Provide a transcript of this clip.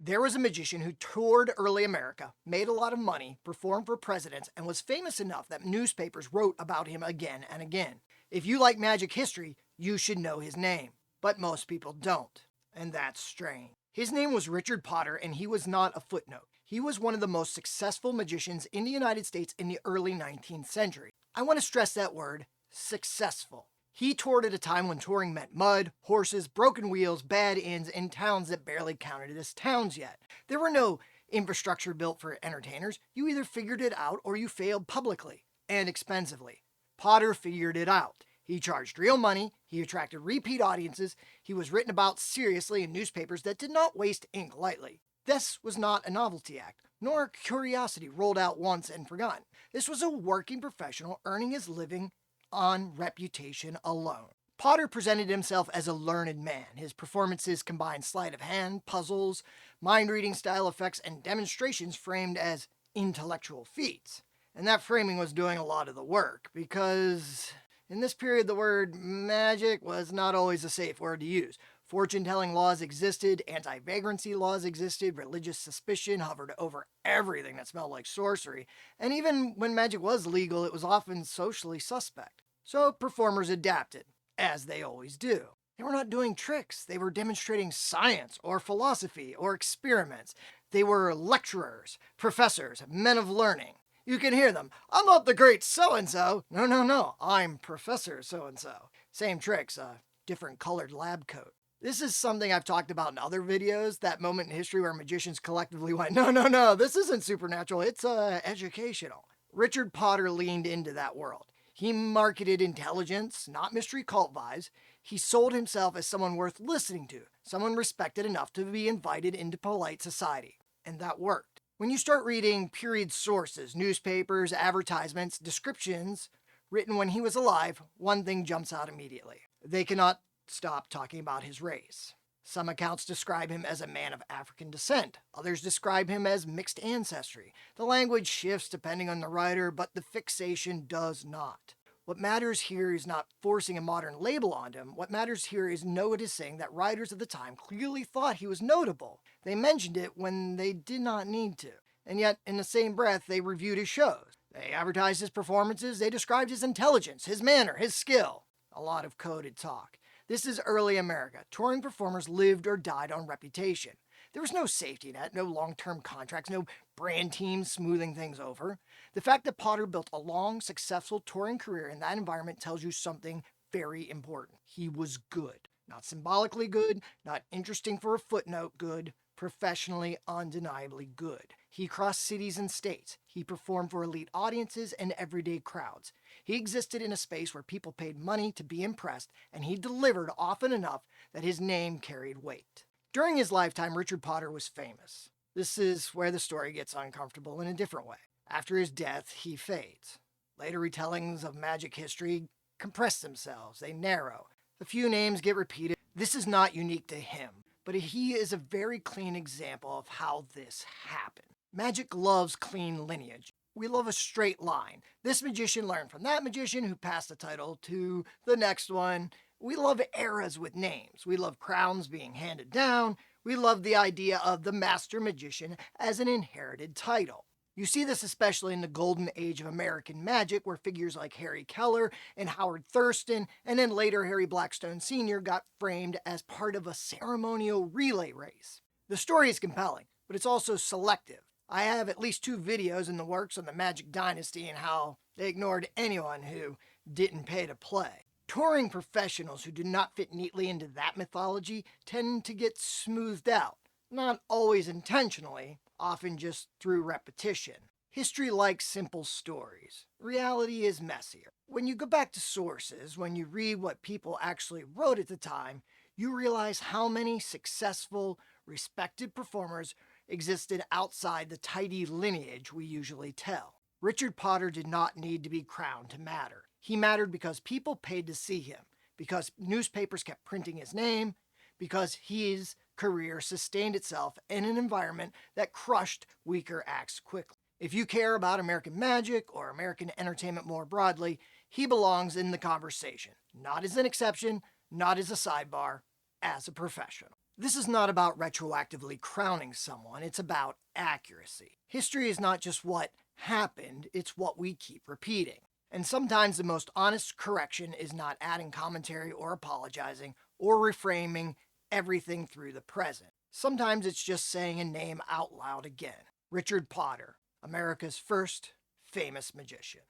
There was a magician who toured early America, made a lot of money, performed for presidents, and was famous enough that newspapers wrote about him again and again. If you like magic history, you should know his name. But most people don't. And that's strange. His name was Richard Potter, and he was not a footnote. He was one of the most successful magicians in the United States in the early 19th century. I want to stress that word, successful. He toured at a time when touring meant mud, horses, broken wheels, bad inns, and towns that barely counted as towns yet. There were no infrastructure built for entertainers. You either figured it out or you failed publicly and expensively. Potter figured it out. He charged real money, he attracted repeat audiences, he was written about seriously in newspapers that did not waste ink lightly. This was not a novelty act, nor a curiosity rolled out once and forgotten. This was a working professional earning his living on reputation alone. Potter presented himself as a learned man. His performances combined sleight of hand, puzzles, mind-reading style effects, and demonstrations framed as intellectual feats. And that framing was doing a lot of the work, because in this period the word magic was not always a safe word to use. Fortune-telling laws existed, anti-vagrancy laws existed, religious suspicion hovered over everything that smelled like sorcery, and even when magic was legal, it was often socially suspect. So performers adapted, as they always do. They were not doing tricks, they were demonstrating science or philosophy or experiments. They were lecturers, professors, men of learning. You can hear them. I'm not the great so-and-so. No, I'm Professor so-and-so. Same tricks, different colored lab coat. This is something I've talked about in other videos, that moment in history where magicians collectively went, no, this isn't supernatural, it's educational. Richard Potter leaned into that world. He marketed intelligence, not mystery cult vibes. He sold himself as someone worth listening to, someone respected enough to be invited into polite society. And that worked. When you start reading period sources, newspapers, advertisements, descriptions written when he was alive, one thing jumps out immediately. They cannot stop talking about his race. Some accounts describe him as a man of African descent. Others describe him as mixed ancestry. The language shifts depending on the writer, but the fixation does not. What matters here is not forcing a modern label on him. What matters here is noticing that writers of the time clearly thought he was notable. They mentioned it when they did not need to. And yet, in the same breath, they reviewed his shows. They advertised his performances. They described his intelligence, his manner, his skill. A lot of coded talk. This is early America. Touring performers lived or died on reputation. There was no safety net, no long-term contracts, no brand teams smoothing things over. The fact that Potter built a long, successful touring career in that environment tells you something very important. He was good. Not symbolically good, not interesting for a footnote good, professionally, undeniably good. He crossed cities and states. He performed for elite audiences and everyday crowds. He existed in a space where people paid money to be impressed, and he delivered often enough that his name carried weight. During his lifetime, Richard Potter was famous. This is where the story gets uncomfortable in a different way. After his death, he fades. Later retellings of magic history compress themselves. They narrow. A few names get repeated. This is not unique to him, but he is a very clean example of how this happened. Magic loves clean lineage. We love a straight line. This magician learned from that magician who passed the title to the next one. We love eras with names. We love crowns being handed down. We love the idea of the master magician as an inherited title. You see this especially in the golden age of American magic, where figures like Harry Keller and Howard Thurston, and then later Harry Blackstone Sr. got framed as part of a ceremonial relay race. The story is compelling, but it's also selective. I have at least 2 videos in the works on the Magic Dynasty and how they ignored anyone who didn't pay to play. Touring professionals who do not fit neatly into that mythology tend to get smoothed out, not always intentionally, often just through repetition. History likes simple stories. Reality is messier. When you go back to sources, when you read what people actually wrote at the time, you realize how many successful, respected performers existed outside the tidy lineage we usually tell. Richard Potter did not need to be crowned to matter. He mattered because people paid to see him, because newspapers kept printing his name, because his career sustained itself in an environment that crushed weaker acts quickly. If you care about American magic or American entertainment more broadly, he belongs in the conversation, not as an exception, not as a sidebar, as a professional. This is not about retroactively crowning someone, it's about accuracy. History is not just what happened, it's what we keep repeating. And sometimes the most honest correction is not adding commentary or apologizing or reframing everything through the present. Sometimes it's just saying a name out loud again. Richard Potter, America's first famous magician.